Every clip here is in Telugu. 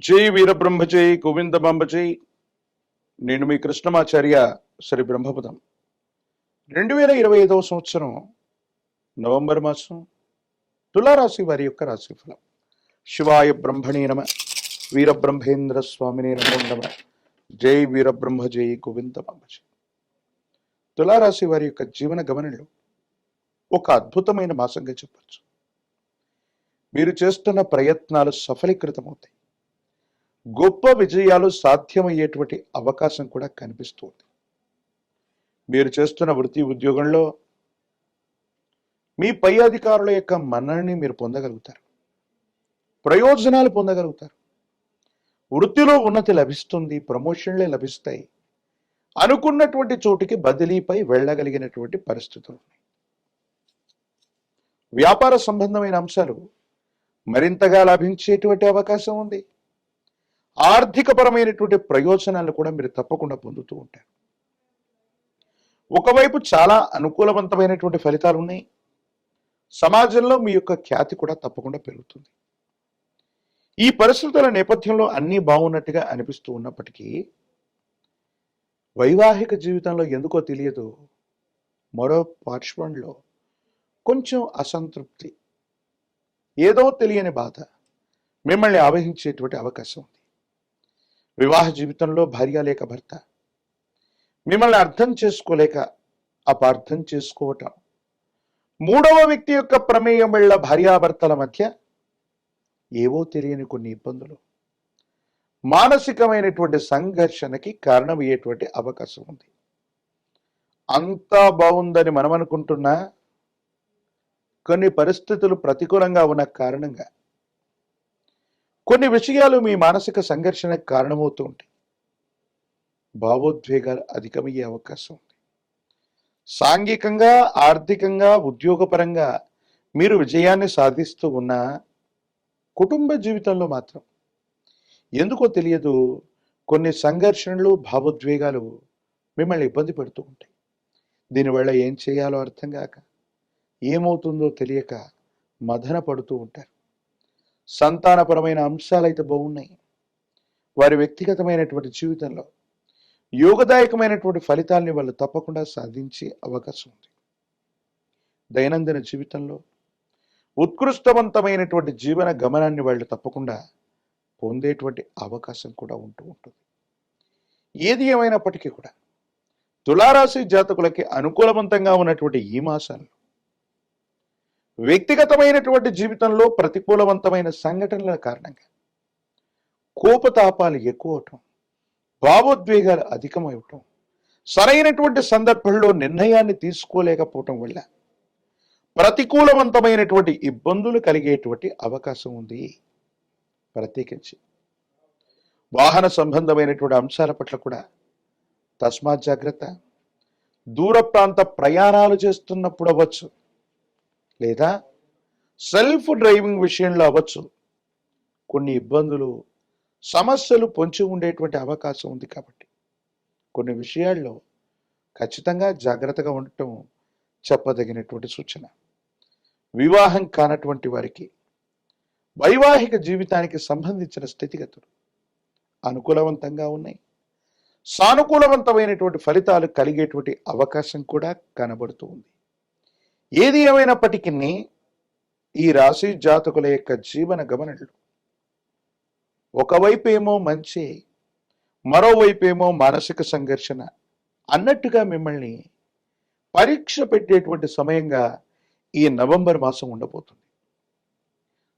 జై వీరబ్రహ్మ జై గోవిందమాంబ జై. నేను మీ కృష్ణమాచార్య శ్రీ బ్రహ్మపదం. 2025 సంవత్సరం నవంబర్ మాసం తులారాశి వారి యొక్క రాశిఫలం. శివాయ బ్రహ్మణే నమ, వీరబ్రహ్మేంద్ర స్వామినే నమో నమ. జై వీరబ్రహ్మ జై గోవిందమాంబ జై. తులారాశి వారి యొక్క జీవన గమనంలో ఒక అద్భుతమైన మాసంగా చెప్పచ్చు. మీరు చేస్తున్న ప్రయత్నాలు సఫలీకృతమవుతాయి. గొప్ప విజయాలు సాధ్యమయ్యేటువంటి అవకాశం కూడా కనిపిస్తుంది. మీరు చేస్తున్న వృత్తి ఉద్యోగంలో మీ పై అధికారుల యొక్క మన్ననని మీరు పొందగలుగుతారు, ప్రయోజనాలు పొందగలుగుతారు. వృత్తిలో ఉన్నతి లభిస్తుంది, ప్రమోషన్లే లభిస్తాయి. అనుకున్నటువంటి చోటికి బదిలీపై వెళ్ళగలిగినటువంటి పరిస్థితులు ఉన్నాయి. వ్యాపార సంబంధమైన అంశాలు మరింతగా లభించేటువంటి అవకాశం ఉంది. ఆర్థికపరమైనటువంటి ప్రయోజనాలు కూడా మీరు తప్పకుండా పొందుతూ ఉంటారు. ఒకవైపు చాలా అనుకూలవంతమైనటువంటి ఫలితాలు ఉన్నాయి. సమాజంలో మీ యొక్క ఖ్యాతి కూడా తప్పకుండా పెరుగుతుంది. ఈ పరిస్థితుల నేపథ్యంలో అన్నీ బాగున్నట్టుగా అనిపిస్తూ ఉన్నప్పటికీ వైవాహిక జీవితంలో ఎందుకో తెలియదు, మరో పార్శ్వంలో కొంచెం అసంతృప్తి, ఏదో తెలియని బాధ మిమ్మల్ని ఆవహించేటువంటి అవకాశం ఉంది. వివాహ జీవితంలో భార్య లేక భర్త మిమ్మల్ని అర్థం చేసుకోలేక అపార్థం చేసుకోవటం, మూడవ వ్యక్తి యొక్క ప్రమేయం వల్ల భార్యాభర్తల మధ్య ఏవో తెలియని కొన్ని ఇబ్బందులు, మానసికమైనటువంటి సంఘర్షణకి కారణమయ్యేటువంటి అవకాశం ఉంది. అంతా బాగుందని మనం అనుకుంటున్నా కొన్ని పరిస్థితులు ప్రతికూలంగా ఉన్న కారణంగా కొన్ని విషయాలు మీ మానసిక సంఘర్షణకు కారణమవుతూ ఉంటాయి. భావోద్వేగాలు అధికమయ్యే అవకాశం ఉంది. సాంఘికంగా, ఆర్థికంగా, ఉద్యోగపరంగా మీరు విజయాన్ని సాధిస్తూ ఉన్న కుటుంబ జీవితంలో మాత్రం ఎందుకో తెలియదు కొన్ని సంఘర్షణలు, భావోద్వేగాలు మిమ్మల్ని ఇబ్బంది పెడుతూ ఉంటాయి. దీనివల్ల ఏం చేయాలో అర్థం కాక, ఏమవుతుందో తెలియక మదన పడుతూ ఉంటారు. సంతానపరమైన అంశాలైతే బాగున్నాయి. వారి వ్యక్తిగతమైనటువంటి జీవితంలో యోగదాయకమైనటువంటి ఫలితాలని వాళ్ళు తప్పకుండా సాధించే అవకాశం ఉంది. దైనందిన జీవితంలో ఉత్కృష్టవంతమైనటువంటి జీవన గమనాన్ని వాళ్ళు తప్పకుండా పొందేటువంటి అవకాశం కూడా ఉంటూ ఉంటుంది. ఏది ఏమైనప్పటికీ కూడా తులారాశి జాతకులకి అనుకూలవంతంగా ఉన్నటువంటి ఈ మాసాల్లో వ్యక్తిగతమైనటువంటి జీవితంలో ప్రతికూలవంతమైన సంఘటనల కారణంగా కోపతాపాలు ఎక్కువటం, భావోద్వేగాలు అధికమవటం, సరైనటువంటి సందర్భంలో నిర్ణయాన్ని తీసుకోలేకపోవటం వల్ల ప్రతికూలవంతమైనటువంటి ఇబ్బందులు కలిగేటువంటి అవకాశం ఉంది. ప్రత్యేకించి వాహన సంబంధమైనటువంటి అంశాల పట్ల కూడా తస్మాత్ జాగ్రత్త. దూర ప్రాంత ప్రయాణాలు చేస్తున్నప్పుడు అవ్వచ్చు, లేదా సెల్ఫ్ డ్రైవింగ్ విషయంలో అవ్వచ్చు, కొన్ని ఇబ్బందులు, సమస్యలు పొంచి ఉండేటువంటి అవకాశం ఉంది. కాబట్టి కొన్ని విషయాల్లో ఖచ్చితంగా జాగ్రత్తగా ఉండటం చెప్పదగినటువంటి సూచన. వివాహం కానటువంటి వారికి వైవాహిక జీవితానికి సంబంధించిన స్థితిగతులు అనుకూలవంతంగా ఉన్నాయి. సానుకూలవంతమైనటువంటి ఫలితాలు కలిగేటువంటి అవకాశం కూడా కనబడుతూ ఉంది. ఏది ఏమైనప్పటికీ ఈ రాశి జాతకుల యొక్క జీవన గమనంలో ఒకవైపు ఏమో మంచి, మరోవైపు ఏమో మానసిక సంఘర్షణ అన్నట్టుగా మిమ్మల్ని పరీక్ష పెట్టేటువంటి సమయంగా ఈ నవంబర్ మాసం ఉండబోతుంది.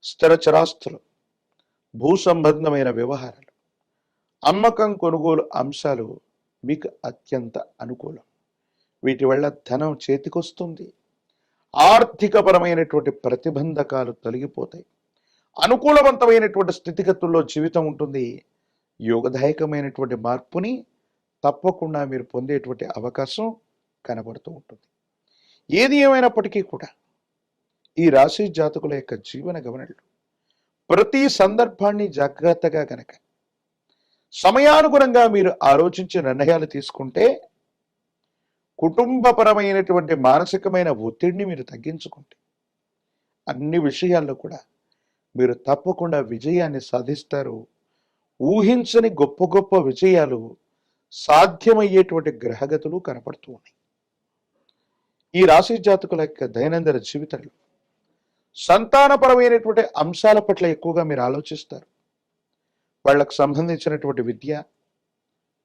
స్థిర చరాస్తులు, భూ సంబంధమైన వ్యవహారాలు, అమ్మకం కొనుగోలు అంశాలు మీకు అత్యంత అనుకూలం. వీటి వల్ల ధనం చేతికొస్తుంది. ఆర్థికపరమైనటువంటి ప్రతిబంధకాలు తొలగిపోతాయి. అనుకూలవంతమైనటువంటి స్థితిగతుల్లో జీవితం ఉంటుంది. యోగదాయకమైనటువంటి మార్పుని తప్పకుండా మీరు పొందేటువంటి అవకాశం కనబడుతూ ఉంటుంది. ఏది ఏమైనప్పటికీ కూడా ఈ రాశి జాతకుల యొక్క జీవన గమనంలో ప్రతి సందర్భాన్ని జాగ్రత్తగా గనక సమయానుగుణంగా మీరు ఆలోచించి నిర్ణయాలు తీసుకుంటే, కుటుంబపరమైనటువంటి మానసికమైన ఒత్తిడిని మీరు తగ్గించుకుంటే అన్ని విషయాల్లో కూడా మీరు తప్పకుండా విజయాన్ని సాధిస్తారు. ఊహించని గొప్ప గొప్ప విజయాలు సాధ్యమయ్యేటువంటి గ్రహగతులు కనపడుతూ ఉన్నాయి. ఈ రాశి జాతకుల యొక్క దైనందిన జీవితంలో సంతానపరమైనటువంటి అంశాల పట్ల ఎక్కువగా మీరు ఆలోచిస్తారు. వాళ్లకు సంబంధించినటువంటి విద్య,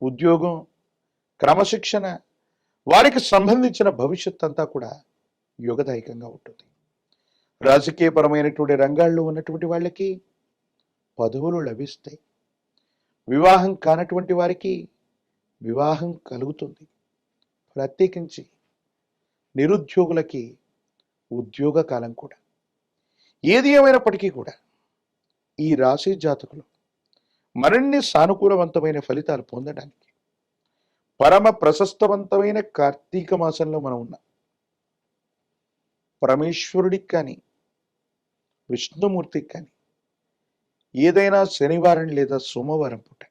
ఉద్యోగం, క్రమశిక్షణ, వారికి సంబంధించిన భవిష్యత్ అంతా కూడా యోగదాయకంగా ఉంటుంది. రాజకీయపరమైనటువంటి రంగాల్లో ఉన్నటువంటి వాళ్ళకి పదవులు లభిస్తాయి. వివాహం కానటువంటి వారికి వివాహం కలుగుతుంది. ప్రత్యేకించి నిరుద్యోగులకి ఉద్యోగ కాలం కూడా. ఏది ఏమైనప్పటికీ కూడా ఈ రాశి జాతకులు మరిన్ని సానుకూలవంతమైన ఫలితాలు పొందడానికి పరమ ప్రశస్తవంతమైన కార్తీక మాసంలో మనం ఉన్నాం. పరమేశ్వరుడికి కానీ విష్ణుమూర్తికి కానీ ఏదైనా శనివారం లేదా సోమవారం పూట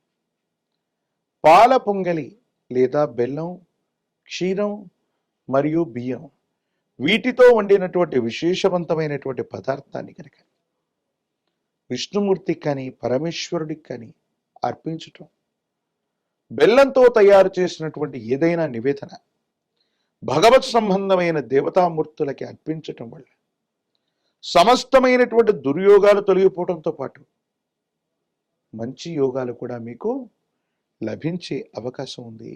పాల పొంగలి లేదా బెల్లం, క్షీరం మరియు బియ్యం వీటితో వండినటువంటి విశేషవంతమైనటువంటి పదార్థాన్ని కనుక విష్ణుమూర్తికి కానీ పరమేశ్వరుడికి కానీ అర్పించటం, బెల్లంతో తయారు చేసినటువంటి ఏదైనా నివేదన భగవత్ సంబంధమైన దేవతామూర్తులకి అర్పించటం వల్ల సమస్తమైనటువంటి దుర్యోగాలు తొలగిపోవడంతో పాటు మంచి యోగాలు కూడా మీకు లభించే అవకాశం ఉంది.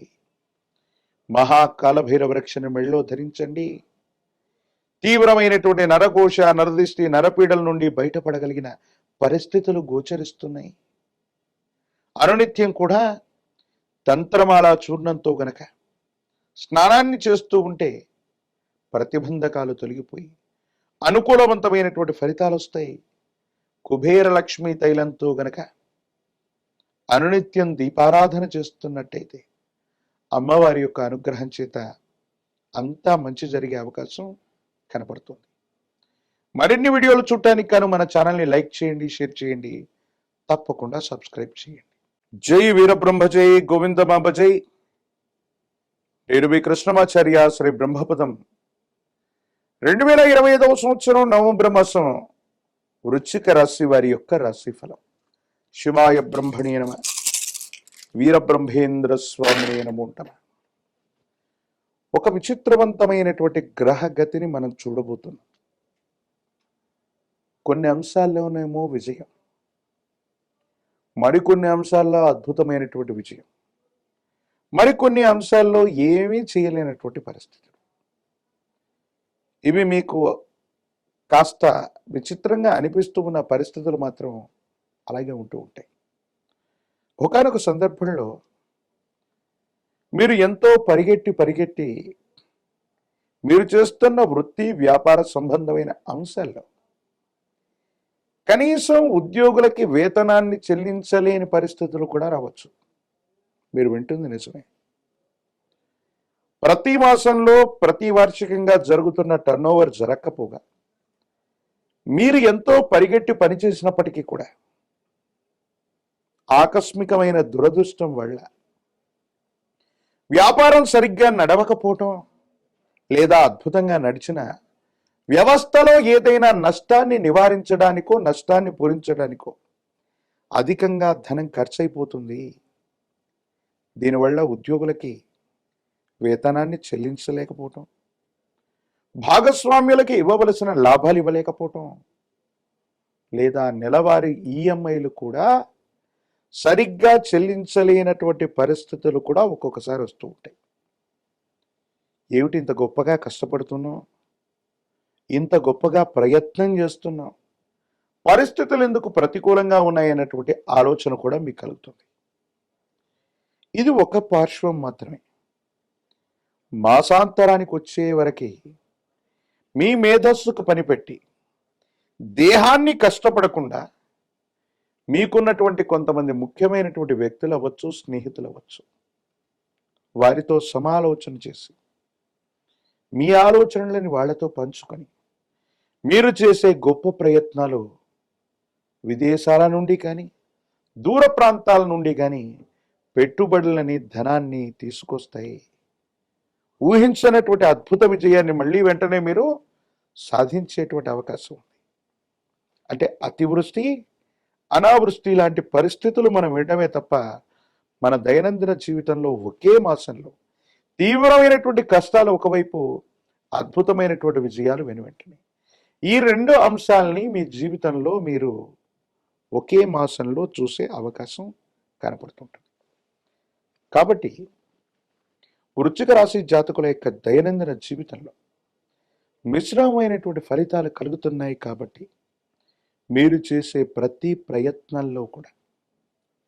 మహాకాలభైరవ రక్షణ మెళ్ళలో ధరించండి. తీవ్రమైనటువంటి నరకోశ, నరదిష్టి, నరపీడల నుండి బయటపడగలిగిన పరిస్థితులు గోచరిస్తున్నాయి. అనునిత్యం కూడా తంత్రమాల చూర్ణంతో గనక స్నానాన్ని చేస్తూ ఉంటే ప్రతిబంధకాలు తొలగిపోయి అనుకూలవంతమైనటువంటి ఫలితాలు వస్తాయి. కుబేర లక్ష్మీ తైలంతో గనక అనునిత్యం దీపారాధన చేస్తున్నట్టయితే అమ్మవారి యొక్క అనుగ్రహం చేత అంతా మంచి జరిగే అవకాశం కనపడుతుంది. మరిన్ని వీడియోలు చూడటానికి గాను మన ఛానల్ని లైక్ చేయండి, షేర్ చేయండి, తప్పకుండా సబ్స్క్రైబ్ చేయండి. జై వీరబ్రహ్మ జై గోవిందమాంబ జై. నేను మీ కృష్ణమాచార్య. శ్రీ బ్రహ్మపదం 2025 సంవత్సరం నవంబర్ మాసం వృశ్చిక రాశి వారి యొక్క రాశిఫలం. శివాయ బ్రహ్మణే నమః. వీరబ్రహ్మేంద్ర స్వామినే నమో నమః. ఒక విచిత్రవంతమైనటువంటి గ్రహ గతిని మనం చూడబోతున్నాం. కొన్ని అంశాల్లోనేమో విజయం, మరికొన్ని అంశాల్లో అద్భుతమైనటువంటి విజయం, మరికొన్ని అంశాల్లో ఏమీ చేయలేనటువంటి పరిస్థితులు. ఇవి మీకు కాస్త విచిత్రంగా అనిపిస్తూ ఉన్న పరిస్థితులు మాత్రం అలాగే ఉంటూ ఉంటాయి. ఒకానొక సందర్భంలో మీరు ఎంతో పరిగెట్టి మీరు చేస్తున్న వృత్తి, వ్యాపార సంబంధమైన అంశాల్లో కనీసం ఉద్యోగులకి వేతనాన్ని చెల్లించలేని పరిస్థితులు కూడా రావచ్చు. మీరు వింటుంది నిజమే. ప్రతి మాసంలో ప్రతి వార్షికంగా జరుగుతున్న టర్నోవర్ జరగకపోగా మీరు ఎంతో పరిగెట్టి పనిచేసినప్పటికీ కూడా ఆకస్మికమైన దురదృష్టం వల్ల వ్యాపారం సరిగ్గా నడవకపోవటం, లేదా అద్భుతంగా నడిచిన వ్యవస్థలో ఏదైనా నష్టాన్ని నివారించడానికో నష్టాన్ని పూరించడానికో అధికంగా ధనం ఖర్చయిపోతుంది. దీనివల్ల ఉద్యోగులకి వేతనాన్ని చెల్లించలేకపోవటం, భాగస్వామ్యులకి ఇవ్వవలసిన లాభాలు ఇవ్వలేకపోవటం, లేదా నెలవారీ ఈఎంఐలు కూడా సరిగ్గా చెల్లించలేనటువంటి పరిస్థితులు కూడా ఒక్కొక్కసారి వస్తూ ఉంటాయి. ఏమిటి ఇంత గొప్పగా కష్టపడుతున్నాం, ఇంత గొప్పగా ప్రయత్నం చేస్తున్నాం, పరిస్థితులు ఎందుకు ప్రతికూలంగా ఉన్నాయన్నటువంటి ఆలోచన కూడా మీకు కలుగుతుంది. ఇది ఒక పార్శ్వం మాత్రమే. మాసాంతరానికి వచ్చే వరకు మీ మేధస్సుకు పనిపెట్టి దేహాన్ని కష్టపడకుండా మీకున్నటువంటి కొంతమంది ముఖ్యమైనటువంటి వ్యక్తులు అవ్వచ్చు, స్నేహితులు అవ్వచ్చు, వారితో సమాలోచన చేసి మీ ఆలోచనలని వాళ్లతో పంచుకొని మీరు చేసే గొప్ప ప్రయత్నాలు విదేశాల నుండి కానీ దూర ప్రాంతాల నుండి కానీ పెట్టుబడులని, ధనాన్ని తీసుకొస్తాయి. ఊహించినటువంటి అద్భుత విజయాన్ని మళ్ళీ వెంటనే మీరు సాధించేటువంటి అవకాశం ఉంది. అంటే అతివృష్టి, అనావృష్టి లాంటి పరిస్థితులు మనం వినడమే తప్ప మన దైనందిన జీవితంలో ఒకే మాసంలో తీవ్రమైనటువంటి కష్టాలు ఒకవైపు, అద్భుతమైనటువంటి విజయాలు వెనువెంటనే. ఈ రెండు అంశాలని మీ జీవితంలో మీరు ఒకే మాసంలో చూసే అవకాశం కనపడుతుంటుంది. కాబట్టి వృశ్చిక రాశి జాతకుల యొక్క దైనందిన జీవితంలో మిశ్రమమైనటువంటి ఫలితాలు కలుగుతున్నాయి. కాబట్టి మీరు చేసే ప్రతి ప్రయత్నంలో కూడా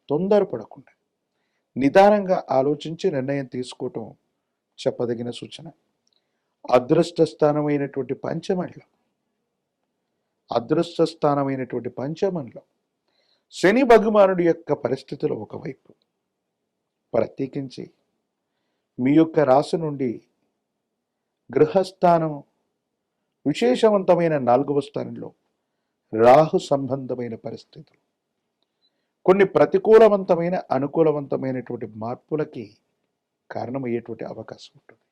తొందరపడకుండా నిదానంగా ఆలోచించి నిర్ణయం తీసుకోవటం చెప్పదగిన సూచన. అదృష్ట స్థానమైనటువంటి పంచమంలో శని భగవానుడి యొక్క పరిస్థితులు ఒకవైపు, ప్రత్యేకించి మీ యొక్క రాశి నుండి గృహస్థానం విశేషవంతమైన 4వ స్థానంలో రాహు సంబంధమైన పరిస్థితులు కొన్ని ప్రతికూలవంతమైన అనుకూలవంతమైనటువంటి మార్పులకి కారణమయ్యేటువంటి అవకాశం ఉంటుంది.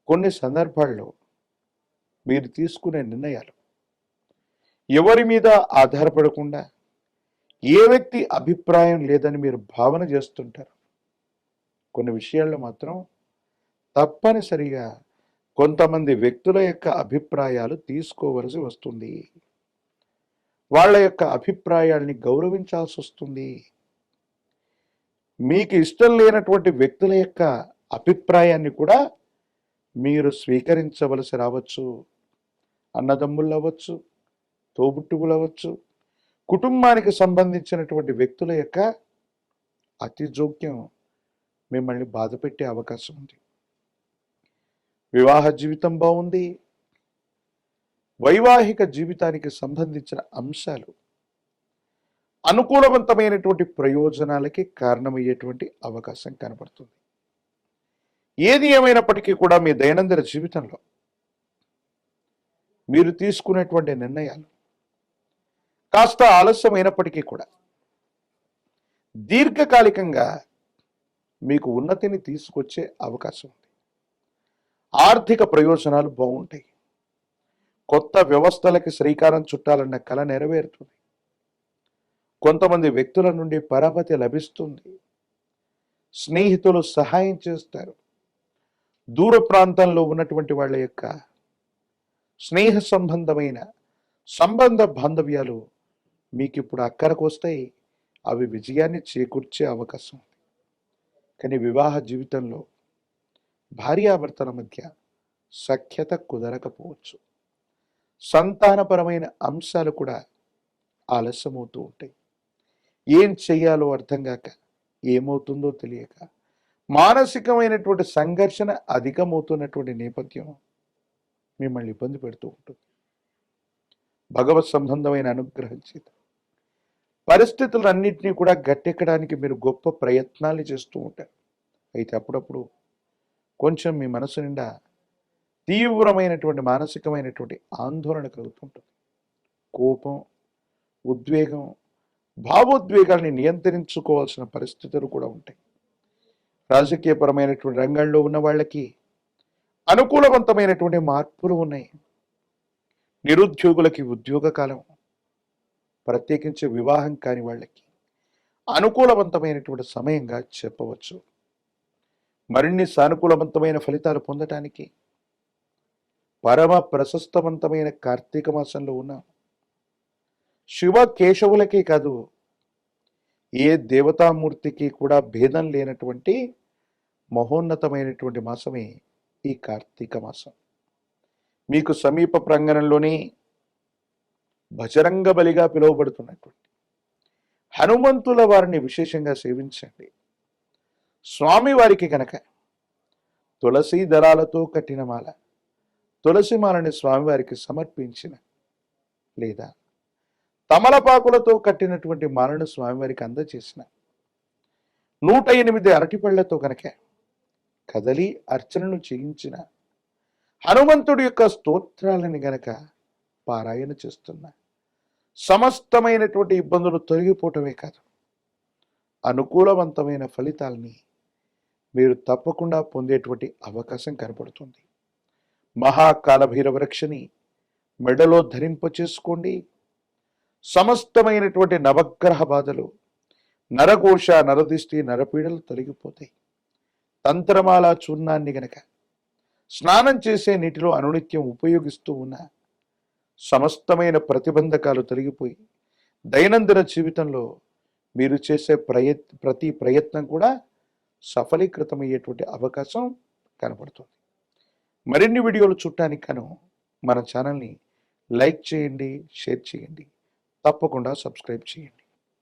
కొన్ని సందర్భాల్లో మీరు తీసుకునే నిర్ణయాలు ఎవరి మీద ఆధారపడకుండా ఏ వ్యక్తి అభిప్రాయం లేదని మీరు భావన చేస్తుంటారు. కొన్ని విషయాల్లో మాత్రం తప్పనిసరిగా కొంతమంది వ్యక్తుల యొక్క అభిప్రాయాలు తీసుకోవలసి వస్తుంది. వాళ్ళ యొక్క అభిప్రాయాల్ని గౌరవించాల్సి వస్తుంది. మీకు ఇష్టం లేనటువంటి వ్యక్తుల యొక్క అభిప్రాయాన్ని కూడా మీరు స్వీకరించవలసి రావచ్చు. అన్నదమ్ముళ్ళు అవ్వచ్చు, తోబుట్టువులు అవ్వచ్చు, కుటుంబానికి సంబంధించినటువంటి వ్యక్తుల యొక్క అతి జోక్యం మిమ్మల్ని బాధపెట్టే అవకాశం ఉంది. వివాహ జీవితం బాగుంది. వైవాహిక జీవితానికి సంబంధించిన అంశాలు అనుకూలవంతమైనటువంటి ప్రయోజనాలకి కారణమయ్యేటువంటి అవకాశం కనబడుతుంది. ఏది ఏమైనప్పటికీ కూడా మీ దైనందిన జీవితంలో మీరు తీసుకునేటువంటి నిర్ణయాలు కాస్త ఆలస్యమైనప్పటికీ కూడా దీర్ఘకాలికంగా మీకు ఉన్నతిని తీసుకొచ్చే అవకాశం ఉంది. ఆర్థిక ప్రయోజనాలు బాగుంటాయి. కొత్త వ్యవస్థలకి శ్రీకారం చుట్టాలన్న కల నెరవేరుతుంది. కొంతమంది వ్యక్తుల నుండి పరపతి లభిస్తుంది. స్నేహితులు సహాయం చేస్తారు. దూర ప్రాంతంలో ఉన్నటువంటి వాళ్ళ యొక్క స్నేహ సంబంధమైన సంబంధ బాంధవ్యాలు మీకు ఇప్పుడు అక్కరకు వస్తాయి. అవి విజయాన్ని చేకూర్చే అవకాశం ఉంది. కానీ వివాహ జీవితంలో భార్యాభర్తల మధ్య సఖ్యత కుదరకపోవచ్చు. సంతానపరమైన అంశాలు కూడా ఆలస్యమవుతూ ఉంటాయి. ఏం చెయ్యాలో అర్థం కాక, ఏమవుతుందో తెలియక మానసికమైనటువంటి సంఘర్షణ అధికమవుతున్నటువంటి నేపథ్యం మిమ్మల్ని ఇబ్బంది పెడుతూ ఉంటుంది. భగవత్ సంబంధమైన అనుగ్రహం చేత పరిస్థితులన్నింటినీ కూడా గట్టెక్కడానికి మీరు గొప్ప ప్రయత్నాలు చేస్తూ ఉంటారు. అయితే అప్పుడప్పుడు కొంచెం మీ మనసు నిండా తీవ్రమైనటువంటి మానసికమైనటువంటి ఆందోళన కలుగుతుంటుంది. కోపం, ఉద్వేగం, భావోద్వేగాల్ని నియంత్రించుకోవాల్సిన పరిస్థితులు కూడా ఉంటాయి. రాజకీయపరమైనటువంటి రంగంలో ఉన్న వాళ్ళకి అనుకూలవంతమైనటువంటి మార్పులు ఉన్నాయి. నిరుద్యోగులకి ఉద్యోగ కాలం, ప్రత్యేకించి వివాహం కాని వాళ్ళకి అనుకూలవంతమైనటువంటి సమయంగా చెప్పవచ్చు. మరిన్ని సానుకూలవంతమైన ఫలితాలు పొందటానికి పరమ ప్రశస్తవంతమైన కార్తీక మాసంలో ఉన్నాం. శివ కేశవులకే కాదు, ఏ దేవతామూర్తికి కూడా భేదం లేనటువంటి మహోన్నతమైనటువంటి మాసమే ఈ కార్తీక మాసం. మీకు సమీప ప్రాంగణంలోనే బజరంగ బలిగా పిలువబడుతున్నటువంటి హనుమంతుల వారిని విశేషంగా సేవించండి. స్వామి వారికి కనుక తులసి దళాలతో కట్టిన మాల, తులసి మాలని స్వామివారికి సమర్పించిన, లేదా తమలపాకులతో కట్టినటువంటి మాలను స్వామివారికి అందజేసిన, 108 అరటిపళ్లతో కనుక కదలి అర్చనను చేయించిన, హనుమంతుడి యొక్క స్తోత్రాలని గనక పారాయణ చేస్తున్న, సమస్తమైనటువంటి ఇబ్బందులు తొలగిపోవటమే కాదు, అనుకూలవంతమైన ఫలితాలని మీరు తప్పకుండా పొందేటువంటి అవకాశం కనపడుతుంది. మహాకాల భైరవ రక్షని మెడలో ధరింపచేసుకోండి. సమస్తమైనటువంటి నవగ్రహ బాధలు, నరఘోష, నరదిష్టి, నరపీడలు తొలగిపోతాయి. తంత్రమాల చూర్ణాన్ని గనక స్నానం చేసే నీటిలో అనునిత్యం ఉపయోగిస్తూ ఉన్న సమస్తమైన ప్రతిబంధకాలు తొలగిపోయి దైనందిన జీవితంలో మీరు చేసే ప్రతి ప్రయత్నం కూడా సఫలీకృతమయ్యేటువంటి అవకాశం కనపడుతుంది. మరిన్ని వీడియోలు చూడటానికి గాను మన ఛానల్ని లైక్ చేయండి, షేర్ చేయండి, తప్పకుండా సబ్స్క్రైబ్ చేయండి.